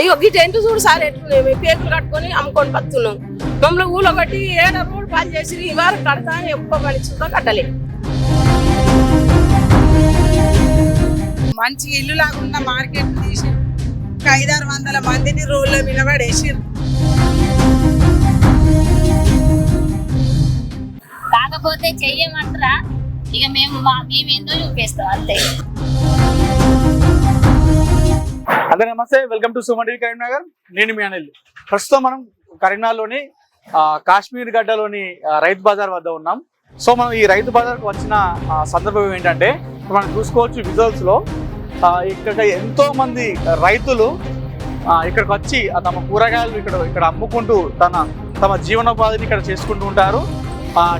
ఇక ఈ టెంట్ చూడు సార్ ఎట్లున్నాయి, మేము పేకులు కట్టుకొని అమ్ముకొని పడుతున్నాం. మమ్మల్ని ఊళ్ళో కట్టి ఏడ రోడ్డు పాలు చేసి ఇవాళ కడతా అని ఎక్కువ పనిచుందో కట్టలే. మంచి ఇల్లు లాగున్న మార్కెట్ తీసి 500-600 మందిని రోడ్ల మీద పడేసిర్రు. కాకపోతే చెయ్యమంటారా ఇక మేమేందో చూపిస్తాం అంతే. అందరూ నమస్తే, welcome to Suman TV Karimnagar. నేను మీ అనిల్. ప్రస్తుతం మనం కరీంనగర్లోని కాశ్మీర్ గడ్డలోని రైతు బజార్ వద్ద ఉన్నాం. సో మనం ఈ రైతు బజార్కు వచ్చిన సందర్భం ఏంటంటే మనం చూసుకోవచ్చు విజువల్స్ లో ఇక్కడ ఎంతో మంది రైతులు ఇక్కడికి వచ్చి తమ కూరగాయలు ఇక్కడ అమ్ముకుంటూ తమ జీవనోపాధిని ఇక్కడ చేసుకుంటూ ఉంటారు.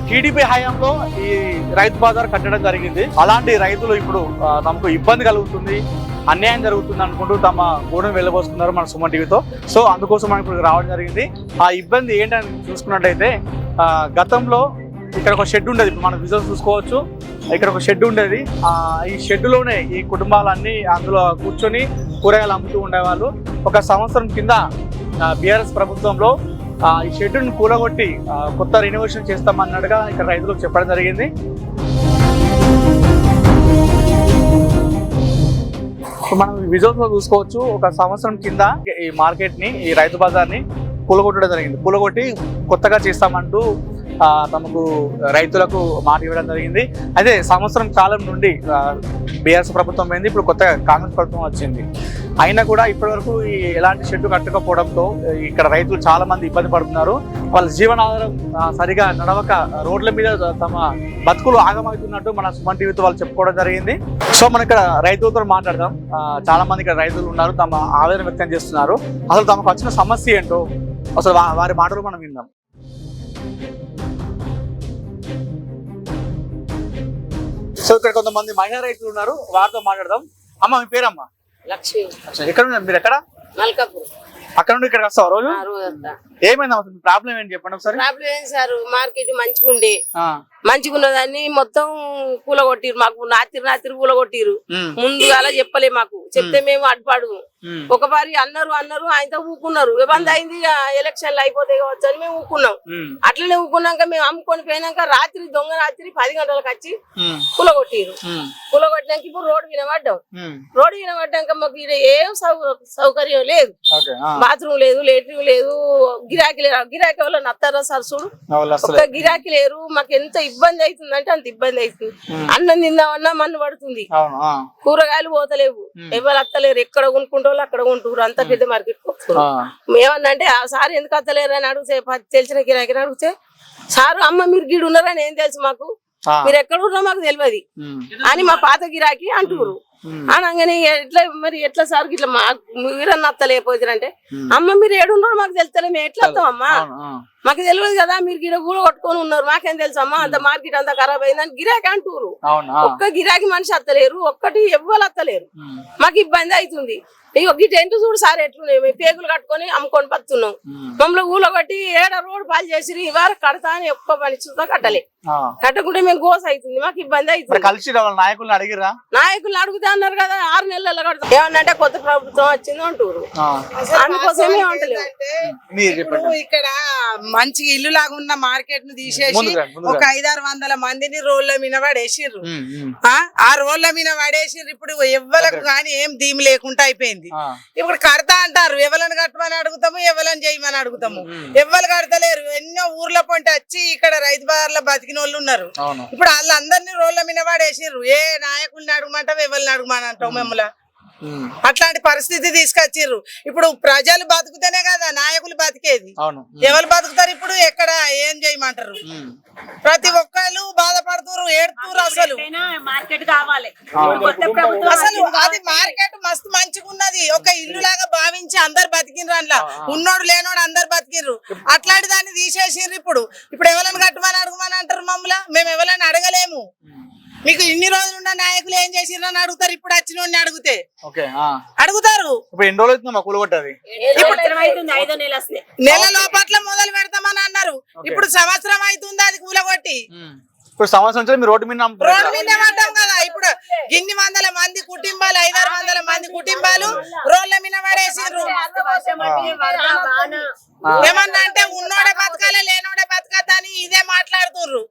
టీడీపీ హయాంలో ఈ రైతు బజార్ కట్టడం జరిగింది. అలాంటి రైతులు ఇప్పుడు తమకు ఇబ్బంది కలుగుతుంది, అన్యాయం జరుగుతుంది అనుకుంటూ తమ గూడెం వెళ్ళబోస్తున్నారు మన సుమన్ టీవీతో. సో అందుకోసం మనం ఇప్పుడు రావడం జరిగింది. ఆ ఇబ్బంది ఏంటని చూసుకున్నట్టయితే గతంలో ఇక్కడ ఒక షెడ్ ఉండేది. ఇప్పుడు మనం విజువల్స్ చూసుకోవచ్చు, ఇక్కడ ఒక షెడ్ ఉండేది. ఈ షెడ్లోనే ఈ కుటుంబాలన్నీ అందులో కూర్చొని కూరగాయలు అమ్ముతూ ఉండేవాళ్ళు. ఒక సంవత్సరం కింద బీఆర్ఎస్ ప్రభుత్వంలో ఈ షెడ్డును కూలగొట్టి కొత్త రెనోవేషన్ చేస్తామన్నట్టుగా ఇక్కడ రైతులకు చెప్పడం జరిగింది. మనం విజువల్స్ లో చూసుకోవచ్చు, ఒక సంవత్సరం కింద ఈ మార్కెట్ ని, ఈ రైతు బజార్ ని కూలగొట్టడం జరిగింది. కూలగొట్టి కొత్తగా చేస్తామంటూ తమకు రైతులకు మాట ఇవ్వడం జరిగింది. అయితే సంవత్సరం కాలం నుండి బీఆర్ఎస్ ప్రభుత్వం పోయింది, ఇప్పుడు కొత్తగా కాంగ్రెస్ ప్రభుత్వం వచ్చింది. అయినా కూడా ఇప్పటి వరకు ఎలాంటి షెడ్డు కట్టకపోవడంతో ఇక్కడ రైతులు చాలా మంది ఇబ్బంది పడుతున్నారు. వాళ్ళ జీవనాధారం సరిగా నడవక రోడ్ల మీద తమ బతుకులు ఆగమవుతున్నట్టు మన సుమన్ టీవీతో వాళ్ళు చెప్పుకోవడం జరిగింది. సో మనం ఇక్కడ రైతులతో మాట్లాడదాం. చాలా మంది ఇక్కడ రైతులు ఉన్నారు, తమ ఆవేదన వ్యక్తం చేస్తున్నారు. అసలు తమకు వచ్చిన సమస్య ఏంటో అసలు వారి మాటలు మనం విందాం. సో ఇక్కడ కొంతమంది మహిళా రైతులు ఉన్నారు, వారితో మాట్లాడదాం. అమ్మ మీ పేరమ్మా? లక్ష్మి. ఎక్కడ ఉన్నారు మీరు? ఎక్కడ? మల్కాపూర్. అక్కడ నుండి ఇక్కడికి వస్తావా రోజు? ఏమైంది అసలు ప్రాబ్లం ఏంటి చెప్పండి ఒకసారి. ప్రాబ్లం ఏంటి సార్, మార్కెట్ మంచిగా ఉన్నదాన్ని మొత్తం కూలగొట్టిరు. మాకు రాత్రి కూలగొట్టిరు. ముందు అలా చెప్పలే, మాకు చెప్తే మేము అడ్డుపాడు. ఒకసారి అన్నారు ఆయనతో ఊకున్నారు. ఇబ్బంది అయింది, ఎలక్షన్లు అయిపోతాయి కావచ్చు అని మేము ఊకున్నాం. అట్లనే ఊకున్నాక మేము అమ్ముకొని పోయినాక దొంగ రాత్రి 10 గంటలకు వచ్చి కూలగొట్టిరు. కూలగొట్టినాక ఇప్పుడు రోడ్డు వినబడ్డాక మాకు ఏం సౌకర్యం లేదు. బాత్రూమ్ లేదు, లేట్రిన్ లేదు, గిరాకీ లేరు. గిరాకీ వల్ల నత్తారా సార్ చూడు, ఒక్క గిరాకీ లేరు. మాకు ఎంత ఇబ్బంది అవుతుందంటే అంత ఇబ్బంది అవుతుంది. అన్నం తిందామన్నా మన్ను పడుతుంది, కూరగాయలు పోతలేవు, ఎవరు అత్తలేరు. ఎక్కడ కొనుక్కుంటే వాళ్ళు అక్కడ కొంటారు. అంత పెద్ద మార్కెట్ ఏమన్నంటే ఆ సార్ ఎందుకు అత్తలేరు అని అడిగితే, తెలిసిన గిరాకీని అడిగితే సారు అమ్మ మీరు గీడు ఉన్నారని ఏం తెలుసు మాకు, మీరు ఎక్కడ ఉన్నా మాకు తెలియదు అని మా పాత గిరాకీ అంటున్నారు. అనగానే ఎట్లా సార్ ఇట్లా మీరన్నా అత్తలేకపోతారంటే, అమ్మ మీరు ఏడున్నారో మాకు తెలుస్తలే, మేము ఎట్లా వస్తామమ్మా, మాకు తెలియదు కదా, మీరు గిడ కూడా కొట్టుకొని ఉన్నారు, మాకేం తెలుసు అమ్మా, అంత మార్కెట్ అంతా ఖరాబ్ అయిందని గిరాకీ అంటున్నారు. ఒక్క గిరాకీ మనిషి అత్తలేరు, ఒక్కటి ఎవ్వరు అత్తలేరు. మాకు ఇబ్బంది అవుతుంది. ఇక ఈ టెంట్ చూడు సార్ ఎట్లున్నాయి, మేము పేకులు కట్టుకొని అమ్ముకొని పడుతున్నాం. మమ్మల్ని ఊళ్ళో కట్టి ఏడ రోడ్డు పాలు చేసి ఇవాళ కడతా అని ఎక్కువ పనిచుందో కట్టలే. కట్టకుంటే మేము గోస అవుతుంది, మాకు ఇబ్బంది అవుతుంది. కలిసి నాయకులను అడిగిరా? నాయకులు అడుగుతా అన్నారు కదా, 6 నెలల్లో కడతాం. ఏమన్నంటే కొత్త ప్రభుత్వం వచ్చింది అంటారు, అందుకోసమే అంటలేదు. ఇక్కడ మంచి ఇల్లు లాగున్న మార్కెట్ ను తీసేసి ఒక 500-600 మందిని రోడ్ల మీద పడేసిర్రు. ఆ రోడ్ల మీద పడేసిర్రు. ఇప్పుడు ఎవ్వలకు కానీ ఏం దీమి లేకుండా అయిపోయింది. ఇప్పుడు కడతా అంటారు, ఎవరిని కట్టమని అడుగుతాము, ఎవరిని చేయమని అడుగుతాము, ఎవరు కడతలేరు. ఎన్నో ఊర్ల పొంటి వచ్చి ఇక్కడ రైతు బజార్లో బతికిన వాళ్ళు ఉన్నారు. ఇప్పుడు వాళ్ళందరినీ రోడ్ల మీద పడేసిర్రు. ఏ నాయకుల్ని అడగమంటావు, ఎవరిని అడగమని అంటావు మిమ్మల్ని. అట్లాంటి పరిస్థితి తీసుకొచ్చిర్రు. ఇప్పుడు ప్రజలు బతుకుతేనే కదా నాయకులు బతికేది. ఎవరు బతుకుతారు ఇప్పుడు? ఎక్కడ ఏం చేయమంటారు? ప్రతి ఒక్కళ్ళు బాధపడుతున్నారు, ఏడుతున్నారు. అసలు అది మార్కెట్ మస్తు మంచిగా ఉన్నది, ఒక ఇల్లు లాగా భావించి అందరు బతికిండ్రు. అందులో ఉన్నోడు లేనోడు అందరు బతికిర్రు. అట్లాంటి దాన్ని తీసేసిర్రు. ఇప్పుడు ఎవరైనా కట్టమని అడగమని అంటారు మమ్మల్ని. మేము ఎవరైనా అడగలేము. మీకు ఇన్ని రోజులు ఉన్న నాయకులు ఏం చేసిర్రు అని అడుగుతారు. ఇప్పుడు వచ్చిన అడిగితే అడుగుతారు. నెల లోపట్ల మొదలు పెడతామని అన్నారు. ఇప్పుడు సంవత్సరం అవుతుంది అది కూలగొట్టి. ఇప్పుడు సంవత్సరం రోడ్డు మీద పడ్డాం కదా. ఇప్పుడు ఇన్ని వందల మంది కుటుంబాలు, 500-600 మంది కుటుంబాలు రోడ్ల మీద పడేసిర్రు. ఏమన్నా అంటే ఉన్నోడే బతకాలే లేనోడే బతకద్దా అని ఇదే మాట్లాడుతుర్రు.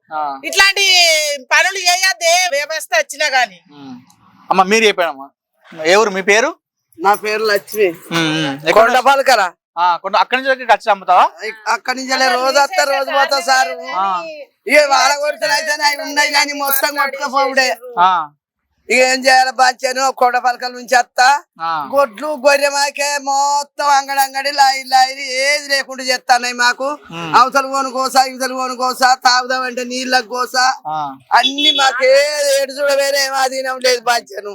ఇట్లాంటి పనులు చేయొద్దే వ్యవస్థ వచ్చినా గానీ. అమ్మ మీరు చెప్పానమ్మా, ఎవరు మీ పేరు? నా పేరు లక్ష్మి, ఎక్కడ కొండపాలకరా. అక్కడి నుంచి వచ్చి అమ్ముతావా? అక్కడి నుంచి రోజు వస్తా రోజు పోతా సార్. ఇక వాళ్ళ కొడుతులు అయితే అవి ఉన్నాయి కానీ మొత్తం కొట్టుకపోవుడే. ఇక ఏం చేయాలి బాధ్యను కొండపలకల నుంచి వస్తా, గొడ్లు గొర్రె మాకే మొత్తం అంగడి లాయి ఏది లేకుండా చేస్తాయి మాకు. అవతల పోను కోసా ఇవతల పోను కోసా, తాగుదామంటే నీళ్ళకు కోసా, అన్ని మాకే ఏడు చూడ వేరే ఆధీనం లేదు బాధ్యను.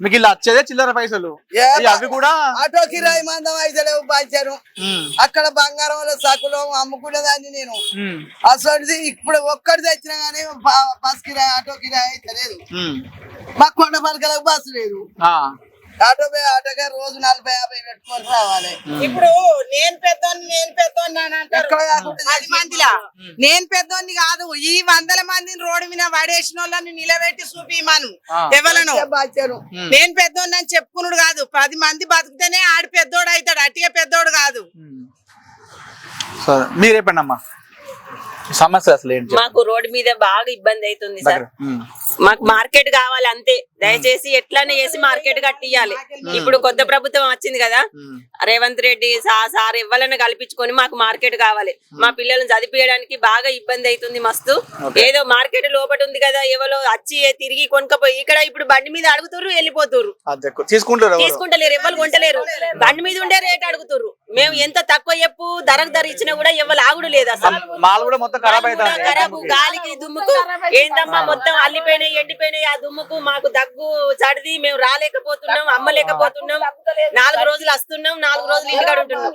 మీకు ఇలా వచ్చేదే చిల్లర పైసలు, అవి కూడా ఆటో కిరాయి మందం అయితే లేవు బాధ్యను. అక్కడ బంగారం వల్ల సకులో అమ్ముకునేదాన్ని నేను. అసలు ఇప్పుడు ఒక్కటి తెచ్చినా గానీ బస్ కిరాయి ఆటో కిరాయి అయితే లేదు. మాకు కొండపలకలకు బస్సు లేదు. ఆటోకే రోజు 40-50 పెట్టుకొని రావాలి. ఇప్పుడు నేను పెద్దోన్ని అని అంటారు 10 మందిలా. నేను పెద్దోన్ని కాదు, ఈ 100 మందిని రోడ్డు మీద పడేసిన వాళ్ళని నిలబెట్టి చూపిమను ఎవలను. నేను పెద్దోన్ని అని చెప్పుకున్నాడు కాదు, 10 మంది బతికితేనే ఆడి పెద్దోడు అవుతాడు, అట్టిగా పెద్దోడు కాదు. మీరే చెప్పండమ్మా సమస్య అసలు ఏంటి? మాకు రోడ్డు మీద బాగా ఇబ్బంది అవుతుంది సార్. మాకు మార్కెట్ కావాలి అంతే, దయచేసి ఎట్లానే చేసి మార్కెట్ కట్టియాలి. ఇప్పుడు కొత్త ప్రభుత్వం వచ్చింది కదా, రేవంత్ రెడ్డి సార్ ఎవరైనా కల్పించుకొని మాకు మార్కెట్ కావాలి. మా పిల్లల్ని చదివించడానికి బాగా ఇబ్బంది అవుతుంది మస్తు. ఏదో మార్కెట్ లోపల ఉంది కదా, ఎవరో వచ్చి తిరిగి కొనుక్కపోయి ఇక్కడ ఇప్పుడు బండి మీద అడుగుతుర్రు, వెళ్ళిపోతుర్రు, తీసుకుంటలేరు, ఎవరు కొంటలేరు. బండి మీద ఉండే రేట్ అడుగుతుర్రు. మేము ఎంత తక్కువ చెప్పు ధర ఇచ్చినా కూడా ఎవరు ఆగుడు లేదు. అసలు ఖరాబు గాలికి దుమ్ముకు ఏందమ్మా మొత్తం అల్లిపోయినాయి, ఎండిపోయినాయి. ఆ దుమ్ముకు మాకు దగ్గు చడిది, మేము రాలేకపోతున్నాం, అమ్మలేకపోతున్నాం. 4 రోజులు వస్తున్నాం, 4 రోజులు ఇంటికాడ ఉంటున్నాం.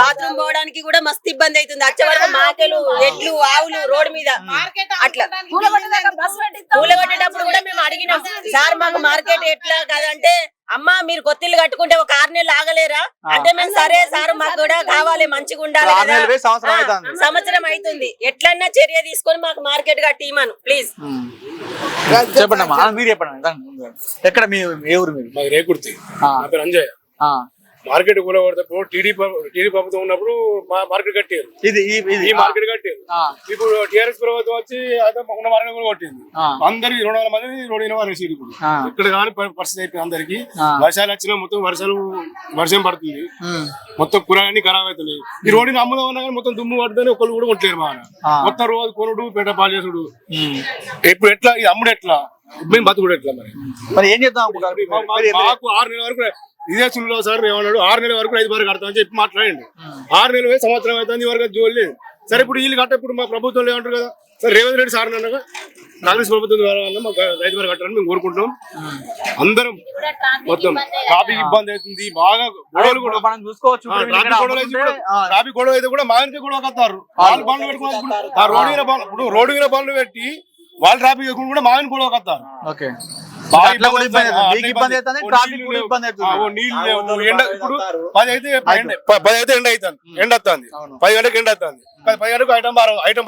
బాత్రూమ్ పోవడానికి కూడా మస్తు ఇబ్బంది అవుతుంది. వచ్చే వరకు మాటలు, ఎడ్లు, ఆవులు రోడ్డు మీద అట్లా. పూల కొట్టేటప్పుడు కూడా మేము అడిగినాం, సార్ మాకు మార్కెట్ ఎట్లా కదంటే, అమ్మా మీరు కొత్తిల్లు కట్టుకుంటే ఒక 6 నెలలు ఆగలేరా అంటే, మేము సరే సార్ మాకు కూడా కావాలి, మంచిగా ఉండాలి కదా, సంవత్సరం అవుతుంది, ఎట్లన్నా చర్య తీసుకొని మాకు మార్కెట్ కట్టిమను ప్లీజ్. చెప్పండి అమ్మా, మీరు చెప్పండి. ఎక్కడ మీ ఏ ఊరు? మీరు? మాది రేకుర్తి. నా పేరు అంజయ్. మార్కెట్ కూడా పడినప్పుడు టీడీ ప్రభుత్వం ఉన్నప్పుడు మార్కెట్ కట్టారు, ఈ మార్కెట్ కట్టారు. ఇప్పుడు టీఆర్ఎస్ ప్రభుత్వం వచ్చి ఉన్న మార్కెట్ కూడా కొట్టింది. అందరికి 200 మంది రోడ్డు నిలవారేసారు. ఇప్పుడు ఇక్కడ కానీ పరిస్థితి అయిపోయింది అందరికి. వర్షాలు వచ్చినా మొత్తం వర్షం పడుతుంది, మొత్తం కూరగాయలు ఖరాబ్ అవుతున్నాయి. ఈ రోడ్డుని అమ్ముదాం అన్నా కానీ మొత్తం దుమ్ము పడుతుంది, ఒకళ్ళు కూడా కొట్టలేరు. మా మొత్తం రోజు కొనుడు పేట పాలు చేసుడు. ఇప్పుడు ఎట్లా ఈ అమ్ముడు ఎట్లా, మేము బతుకుడు ఎట్లా? మరి ఏం చేద్దాం? మాకు 6 నెలల వరకు ఇదే సులువు సార్ ఏమన్నాడు, 6 నెలల వరకు 5 వరకు కడతామని చెప్పి మాట్లాడండి. 6 నెలలు సంవత్సరం అవుతుంది, వరకు జోలి లేదు. సరే ఇప్పుడు వీళ్ళు కట్టప్పుడు మా ప్రభుత్వం ఏమంటారు కదా, సరే రేవంత్ రెడ్డి సార్ అన్నాక కాంగ్రెస్ ప్రభుత్వం ద్వారా మాకు 5 వరకు కట్టాలని మేము కోరుకుంటున్నాం. అందరం మొత్తం ట్రాఫిక్ ఇబ్బంది అవుతుంది బాగా. గొడవలు కూడా మనం చూసుకోవచ్చు. ట్రాఫిక్ గొడవ అయితే కూడా మా ఇంటికి గొడవ కట్టారు. వాళ్ళు బండ్లు పెట్టుకున్నారు, ఆ రోడ్డు మీద బండ్లు పెట్టి వాళ్ళు ట్రాఫిక్ కూడా మా ఇంటికి గొడవ కట్టారు. నీళ్లు లేవు, ఎండ. ఇప్పుడు 10 అయితే ఎండ అవుతుంది, ఎండ వస్తుంది. 10 గంటలకు ఎండ వస్తుంది, 10 గంటలకు ఐటమ్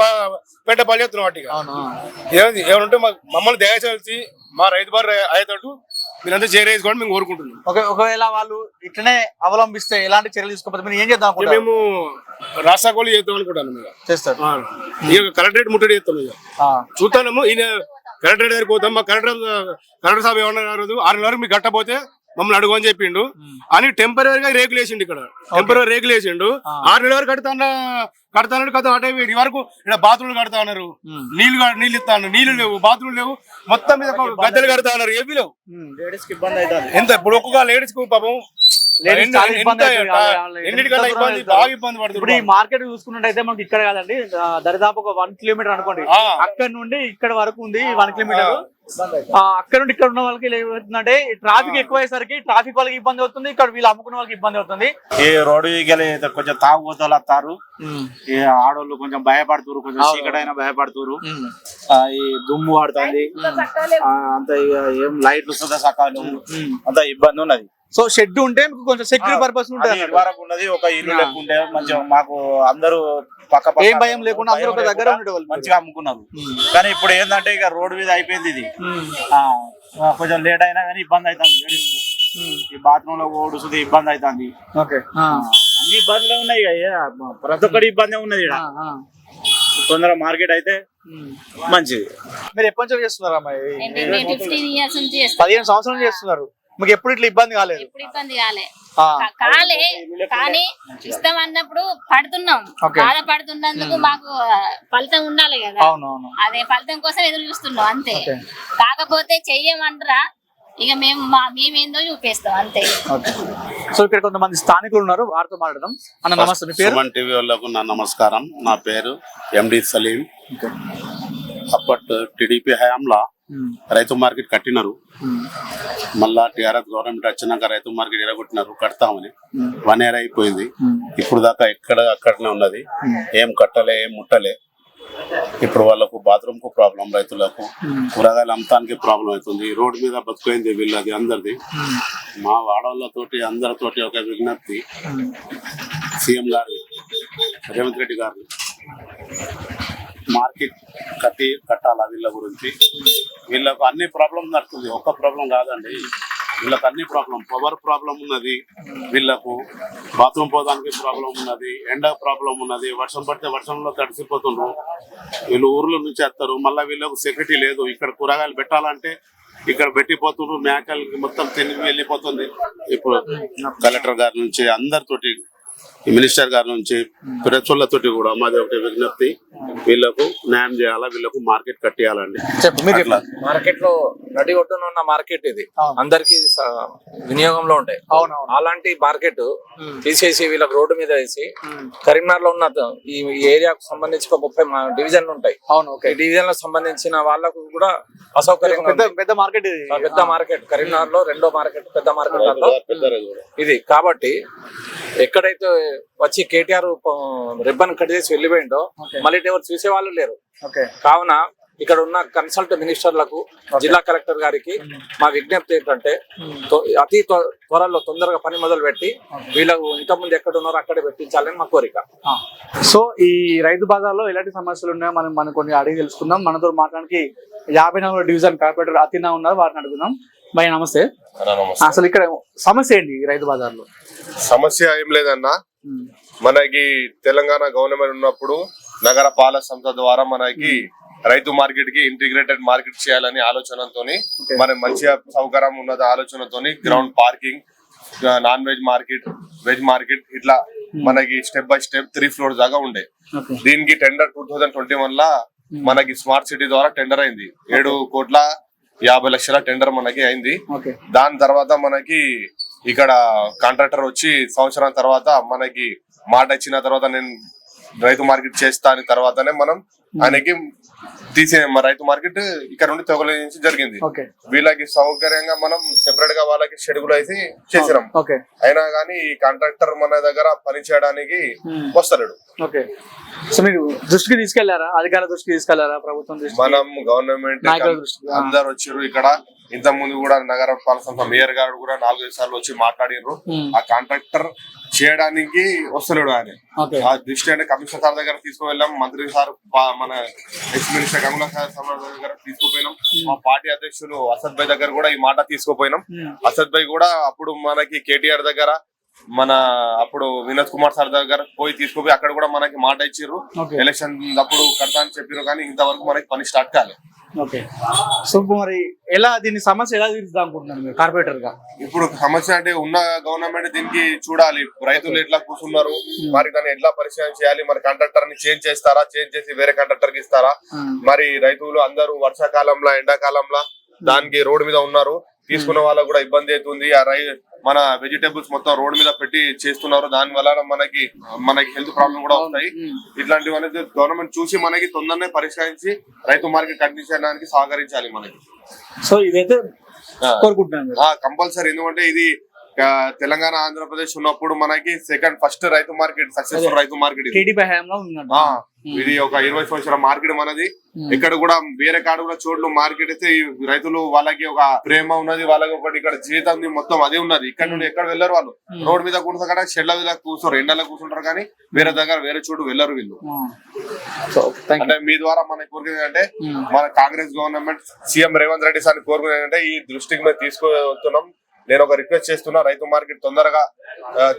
బాగా పెట్ట పని చేస్తున్నాం. వాటికి ఏమంటే మమ్మల్ని దయచేసి మా రైతు బారు అయ్యేటట్టు మీరంతా చేరేసుకోండి మేము కోరుకుంటున్నాం. ఒకవేళ వాళ్ళు ఇట్లనే అవలంబిస్తే ఎలాంటి చర్యలు తీసుకోకపోతే ఏం చేద్దాం? మేము రాష్ట్రాలు చేద్దాం అనుకుంటాను. చేస్తాం, కలెక్టరేట్ ముట్టడి చేస్తాం. చూస్తాము, ఈయన కలెక్టరేట్ దగ్గరికి పోతాం. మా కలెక్టర్ సాబ్ ఏమన్నా 6 నెలల వరకు మీకు కట్టపోతే మమ్మల్ని అడుగు అని చెప్పిండు అని టెంపరీగా రేకులు వేసిండు. ఇక్కడ టెంపరీ రేకులు వేసిండు. 6 నెలల వరకు కడతాడు కదా. అటే ఈ వరకు ఇక్కడ బాత్రూమ్లు కడతా ఉన్నారు, నీళ్లు ఇస్తాను, నీళ్లు లేవు, బాత్రూమ్ లేవు, మొత్తం మీద గద్దెలు కడతా ఉన్నారు, ఏవి లేవు. ఎంత ఇప్పుడు ఒక్కొక్క లేడీస్ కు పాపం బాగా ఇబ్బంది పడుతుంది. ఇప్పుడు ఈ మార్కెట్ చూసుకున్నట్టయితే మనకి ఇక్కడ కాదండి, దరిదాపు ఒక 1 కిలోమీటర్ అనుకోండి. అక్కడ నుండి ఇక్కడ వరకు ఉంది 1 కిలోమీటర్. అక్కడ నుండి ఇక్కడ ఉన్న వాళ్ళకి ఏమవుతుందంటే ట్రాఫిక్ ఎక్కువయ్యేసరికి ట్రాఫిక్ వాళ్ళకి ఇబ్బంది అవుతుంది, ఇక్కడ వీళ్ళు అమ్ముకున్న వాళ్ళకి ఇబ్బంది అవుతుంది. ఈ రోడ్డు కొంచెం తాగుబోతులు వస్తారు, ఆడోళ్ళు కొంచెం భయపడుతురు, కొంచెం చీకటైనా భయపడుతురు. ఈ దుమ్ము పడుతుంది, అంత ఏం లైట్లు సుధా సకాలు, అంత ఇబ్బంది ఉన్నది. సో షెడ్ ఉంటే మీకు కొంచెం సెక్యూరిటీ పర్పస్ ఉంటుంది, వరకు ఉన్నది. ఒక ఇల్లు లేకుంటే మంచిగా మాకు అందరూ పక్క ఏం భయం లేకుండా అందరూ ఒక దగ్గర ఉండేవాళ్ళు, మంచిగా అమ్ముకున్నారు. కానీ ఇప్పుడు ఏంటంటే ఇక రోడ్డు మీద అయిపోయింది ఇది. కొంచెం లేట్ అయినా కానీ ఇబ్బంది అవుతుంది. ఈ బాత్రూమ్ లో ఓడుస్తుంది, ఇబ్బంది అవుతుంది. అన్ని ఇబ్బందులు ఉన్నాయి ప్రతి ఒక్కటి ఇబ్బంది ఉన్నది ఈడ. తొందరగా మార్కెట్ అయితే మంచిది. మీరు ఎప్పటి నుంచి చేస్తున్నారా అమ్మాయి? మేము 15 years నుంచి చేస్తాం. 15 సంవత్సరాలు చేస్తున్నారు. మీకు ఎప్పుడు ఇట్లా ఇబ్బంది కాలేదు? ఎప్పుడు ఇబ్బంది కాలే కానీ ఇస్తాం అన్నప్పుడు పడుతున్నాం. Okay. బాధపడుతున్నందుకు మాకు ఫలితం ఉండాలి కదా. అవునవును. అదే ఫలితం కోసం ఎదురు చూస్తున్నాం అంతే. కాకపోతే చెయ్యమంటారా ఇక మేమేందో చూపిస్తాం అంతే. సో ఇక్కడ కొంతమంది స్థానికులు ఉన్నారు, వారితో మాట్లాడదాం. అన్న నమస్తే, మీ పేరు? సుమన్ టీవీ వాళ్ళకు నా నమస్కారం. నా పేరు ఎండి సలీం. అప్పట్ టీడీపీ హయాంలో రైతు మార్కెట్ కట్టినారు. మళ్ళా టీఆర్ఎస్ గవర్నమెంట్ వచ్చినాక రైతు మార్కెట్ ఎరగొట్టినారు, కడతామని 1 year అయిపోయింది. ఇప్పుడు దాకా అక్కడనే ఉన్నది, ఏం కట్టలే ఏం ముట్టలే. ఇప్పుడు వాళ్ళకు బాత్రూమ్ కు ప్రాబ్లం, రైతులకు కూరగాయలు అమ్మటానికి ప్రాబ్లం అవుతుంది. రోడ్డు మీద బతుకైంది వీళ్ళది అందరిది. మా వాడవాళ్ళతోటి అందరితోటి ఒక విజ్ఞప్తి, సీఎం గారు రేవంత్ రెడ్డి గారు మార్కెట్ కట్టాలా వీళ్ళ గురించి. వీళ్ళకు అన్ని ప్రాబ్లం నడుతుంది, ఒక్క ప్రాబ్లం కాదండి. వీళ్ళకి అన్ని ప్రాబ్లం, పవర్ ప్రాబ్లం ఉన్నది, వీళ్ళకు బాత్రూమ్ పోవడానికి ప్రాబ్లం ఉన్నది, ఎండ ప్రాబ్లం ఉన్నది. వర్షం పడితే వర్షంలో తడిసిపోతుండ్రు. వీళ్ళు ఊర్ల నుంచి వస్తారు, మళ్ళీ వీళ్ళకు సెక్యూరిటీ లేదు. ఇక్కడ కూరగాయలు పెట్టాలంటే ఇక్కడ పెట్టిపోతుండ్రు, మేకలకి మొత్తం తిని వెళ్ళిపోతుంది. ఇప్పుడు కలెక్టర్ గారి నుంచి అందరితోటి, మినిస్టర్ గారి నుంచి, ప్రజలతోటి కూడా మాది ఒకటి విజ్ఞప్తి, వీళ్ళకు న్యాయం చేయాలా, వీళ్ళకు మార్కెట్ కట్టేయాలండి. మార్కెట్ లో నడి ఒడ్డున ఉన్న మార్కెట్ ఇది అందరికి వినియోగంలో ఉంటాయి. అలాంటి మార్కెట్ తీసేసి వీళ్ళకి రోడ్డు మీద వేసి కరీంనగర్ లో ఉన్న ఈ ఏరియాకు సంబంధించి 30 డివిజన్లు ఉంటాయి. ఈ డివిజన్ లకు సంబంధించిన వాళ్ళకు కూడా అసౌకర్యంగా పెద్ద మార్కెట్, పెద్ద మార్కెట్ కరీంనగర్ లో 2వ మార్కెట్, పెద్ద మార్కెట్ ఇది. కాబట్టి ఎక్కడైతే వచ్చి కేటీఆర్ రిబ్బన్ కట్ చేసి వెళ్ళిపోయిండో మళ్ళీ ఎవరు చూసే వాళ్ళు లేరు. కావున ఇక్కడ ఉన్న కన్సల్ట్ మినిస్టర్లకు, జిల్లా కలెక్టర్ గారికి మా విజ్ఞప్తి ఏంటంటే అతి త్వరలో తొందరగా పని మొదలు పెట్టి వీళ్ళకు ఇంతకుముందు ఎక్కడ ఉన్నారో అక్కడే పెట్టించాలని మా కోరిక. సో ఈ రైతు బజార్లో ఎలాంటి సమస్యలు ఉన్నాయో మనం కొన్ని అడిగి తెలుసుకుందాం. మనతో మాట్లాడానికి 54వ డివిజన్ కార్పొరేటర్ అతినా ఉన్నారు, వారిని అడుగుదాం. భయ నమస్తే. అసలు ఇక్కడ సమస్య ఏంటి రైతు బజార్లో? సమస్య ఏం లేదన్నా, మనకి తెలంగాణ గవర్నమెంట్ ఉన్నప్పుడు నగర పాలక సంస్థ ద్వారా మనకి రైతు మార్కెట్ కి ఇంటిగ్రేటెడ్ మార్కెట్ చేయాలని ఆలోచనతోని, మన మంచిగా సౌకర్యం ఉన్నది ఆలోచనతోని ground parking, non veg market, veg market ఇట్లా మనకి స్టెప్ బై స్టెప్ 3 floors దాకా ఉండే. దీనికి టెండర్ 2021 లా మనకి స్మార్ట్ సిటీ ద్వారా టెండర్ అయింది. 7,50,00,000 టెండర్ మనకి అయింది. దాని తర్వాత మనకి ఇక్కడ కాంట్రాక్టర్ వచ్చి సంవత్సరం తర్వాత మనకి మాట ఇచ్చిన తర్వాత నేను రైతు మార్కెట్ చేస్తా అని తర్వాతనే మనం ఆయనకి తీసే రైతు మార్కెట్ ఇక్కడ నుండి తొలగించి జరిగింది. వీళ్ళకి సౌకర్యంగా మనం సెపరేట్ గా వాళ్ళకి షెడ్యూల్ అయితే చేసినాం. అయినా కానీ ఈ కాంట్రాక్టర్ మన దగ్గర పని చేయడానికి వస్తలేడు. సో మీరు దృష్టికి తీసుకెళ్లారా, అధికారుల దృష్టికి తీసుకెళ్లారా, ప్రభుత్వం దృష్టికి? మనం గవర్నమెంట్ అందరు వచ్చారు. ఇక్కడ ఇంత ముందు కూడా నగర పాలక సంస్థ మేయర్ గారు కూడా 4-5 సార్లు వచ్చి మాట్లాడినారు. ఆ కాంట్రాక్టర్ చేయడానికి వస్తలేడు ఆయన. ఆ దృష్టి అంటే కమిషనర్ సార్ దగ్గర తీసుకువెళ్ళాం, మంత్రి సార్, మన ఎక్స్ మినిస్టర్ కమలా సార్ దగ్గర తీసుకుపోయినాం, మా పార్టీ అధ్యక్షులు అసద్ భాయ్ దగ్గర కూడా ఈ మాట తీసుకుపోయినాం. అసద్ భాయ్ కూడా అప్పుడు మనకి కేటీఆర్ దగ్గర, మన అప్పుడు వినోద్ కుమార్ సార్ దగ్గర పోయి తీసుకుపోయి అక్కడ కూడా మనకి మాట ఇచ్చిర్రు. ఎలక్షన్ అప్పుడు కడతా అని చెప్పారు, కానీ ఇంతవరకు మనకి పని స్టార్ట్ కాలేదు. సో మరి ఎలా దీని సమస్య ఎలా తీరుద్దాం అనుకుంటున్నారు మీరు కార్పొరేటర్ గా? ఇప్పుడు సమస్య అంటే ఉన్న గవర్నమెంట్ దీనికి చూడాలి, రైతులు ఎట్లా కూర్చున్నారు, మరి దాన్ని ఎట్లా పరిశీలన చేయాలి. మరి కాంట్రాక్టర్ ని చేంజ్ చేస్తారా, చేంజ్ చేసి వేరే కాంట్రాక్టర్ కి ఇస్తారా? మరి రైతులు అందరూ వర్షాకాలంలో ఎండాకాలంలో దానికి రోడ్డు మీద ఉన్నారు, తీసుకున్న వాళ్ళకు కూడా ఇబ్బంది అవుతుంది. మన వెజిటేబుల్స్ మొత్తం రోడ్ మీద పెట్టి చేస్తున్నారు, దాని వల్ల మనకి హెల్త్ ప్రాబ్లం కూడా వస్తాయి. ఇట్లాంటివన్నీ గవర్నమెంట్ చూసి మనకి తొందరనే పరిష్కరించి రైతు మార్కెట్ కండిషన్కి సహకరించాలి మనకి. సో ఇదైతే కంపల్సరీ, ఎందుకంటే ఇది తెలంగాణ ఆంధ్రప్రదేశ్ ఉన్నప్పుడు మనకి ఫస్ట్ రైతు మార్కెట్, సక్సెస్ఫుల్ రైతు మార్కెట్ ఇది ఒక 20 సంవత్సరాల మార్కెట్ మనది. ఇక్కడ కూడా వేరే కాడ కూడా చోట్ల మార్కెట్ అయితే రైతులు వాళ్ళకి ఒక ప్రేమ ఉన్నది, వాళ్ళకి ఒకటి ఇక్కడ జీవితం మొత్తం అదే ఉన్నది. ఇక్కడ నుండి ఎక్కడ వెళ్ళరు వాళ్ళు, రోడ్ మీద కూర్చో కదా షెడ్ల మీద కూర్చోరు, ఎండలో కూర్చుంటారు, కానీ వేరే దగ్గర వేరే చోటు వెళ్ళరు వీళ్ళు. అంటే మీ ద్వారా మనకి కోరుకునేది అంటే మన Congress government CM Revanth Reddy sir కోరుకునేది అంటే ఈ దృష్టికి మేము తీసుకువస్తున్నాం. నేను ఒక రిక్వెస్ట్ చేస్తున్నా, రైతు మార్కెట్ తొందరగా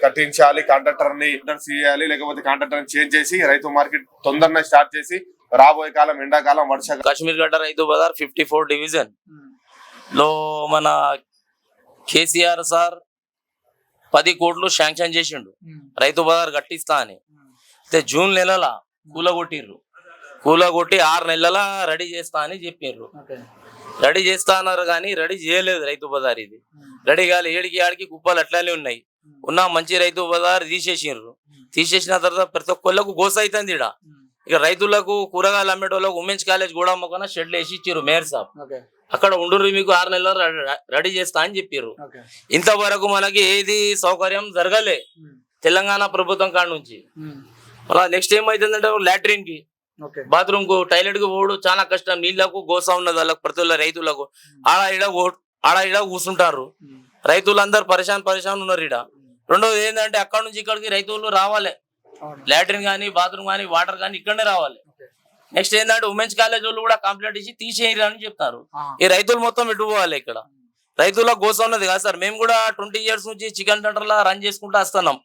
కట్టించాలి, కాంట్రాక్టర్ ని చేయాలి, లేకపోతే కాంట్రాక్టర్ ని చేంజ్ చేసి రైతు మార్కెట్ తొందరగా స్టార్ట్ చేసి రాబోయే కాలం ఎండాకాలం వర్షాకాలం కాశ్మీర్ గడ్డ రైతు బజార్ 54 డివిజన్ లో మన కేసీఆర్ సార్ 10 కోట్లు శాంక్షన్ చేసిండు రైతు బజార్ కట్టిస్తా అని. అయితే జూన్ నెలల కూలగొట్టి 6 నెలల రెడీ చేస్తా అని చెప్పారు. రెడీ చేస్తా అన్నారు కానీ రెడీ చేయలేదు రైతు బజార్. ఇది రెడీ కాలి ఏడికి కుప్పలు అట్లానే ఉన్నాయి. ఉన్న మంచి రైతు బజార్ తీసేసిండ్రు. తీసేసిన తర్వాత ప్రతి ఒక్కళ్ళకు గోస అవుతుంది. ఇక రైతులకు కూరగాయలు అమ్మేటోళ్ళకు ఉమెన్స్ కాలేజ్ కూడా మొక్కన షెడ్లు వేసి ఇచ్చారు మేయర్ సాబ్. అక్కడ ఉండుర్రి మీకు 6 నెలలు రెడీ చేస్తా అని చెప్పారు. ఇంతవరకు మనకి ఏది సౌకర్యం జరగలే తెలంగాణ ప్రభుత్వం కాడ నుంచి. మళ్ళీ నెక్స్ట్ ఏమైతుందంటే లాట్రిన్ కి బాత్రూమ్ కు టాయిలెట్ కు పోవడం చాలా కష్టం. నీళ్లకు గోస ఉన్నది వాళ్ళకు ప్రతి ఒక్క రైతులకు. ఆడ ఇడ కూర్చుంటారు రైతులందరూ పరిశాన్ ఉన్నారు ఈడ. రెండోది ఏంటంటే అక్కడ నుంచి ఇక్కడికి రైతులు రావాలి. లాట్రిన్ కానీ బాత్రూమ్ కానీ వాటర్ కానీ ఇక్కడనే రావాలి. నెక్స్ట్ ఏంటంటే ఉమెన్స్ కాలేజ్ వాళ్ళు కూడా కంప్లైంట్ ఇచ్చి తీసేయరు అని చెప్తారు. ఈ రైతులు మొత్తం ఇటు పోవాలి. ఇక్కడ రైతులకు గోస ఉన్నది కాదు సార్. మేము కూడా 20 years నుంచి చికెన్ సెంటర్ లా రన్ చేసుకుంటూ వస్తున్నాం.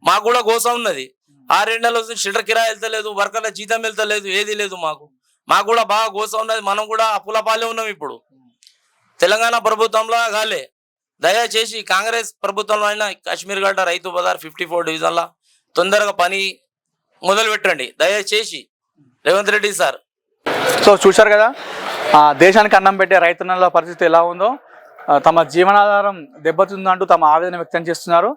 మాకు కూడా గోస ఉన్నది. 6 నెలల షెల్టర్ కిరాయి వెళ్తలేదు, వర్కర్ల జీతం వెళ్తలేదు, ఏది లేదు. మాకు కూడా బాగా గోస ఉన్నది. మనం కూడా అప్పుల పాలే ఉన్నాం. ఇప్పుడు తెలంగాణ ప్రభుత్వంలో కాలే. దయచేసి కాంగ్రెస్ ప్రభుత్వంలో అయినా కాశ్మీర్ గడ్డ రైతు బజార్ 54 డివిజన్ల తొందరగా పని మొదలు పెట్టండి దయచేసి రేవంత్ రెడ్డి సార్. సో చూశారు కదా దేశానికి అన్నం పెట్టే రైతన్నల పరిస్థితి ఎలా ఉందో. తమ జీవనాధారం దెబ్బతిందంటూ తమ ఆవేదన వ్యక్తం చేస్తున్నారు.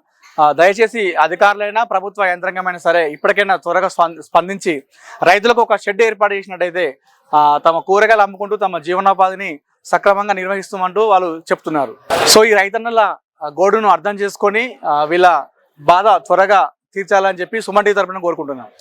దయచేసి అధికారులైనా ప్రభుత్వ యంత్రాంగమైనా సరే ఇప్పటికైనా త్వరగా స్పందించి రైతులకు ఒక షెడ్ ఏర్పాటు చేసినట్టయితే తమ కూరగాయలు అమ్ముకుంటూ తమ జీవనోపాధిని సక్రమంగా నిర్వహిస్తామంటూ వాళ్ళు చెప్తున్నారు. సో ఈ రైతన్నల గోడును అర్థం చేసుకొని వీళ్ళ బాధ త్వరగా తీర్చాలని చెప్పి సుమన్ టీవీ తరపున కోరుకుంటున్నాను.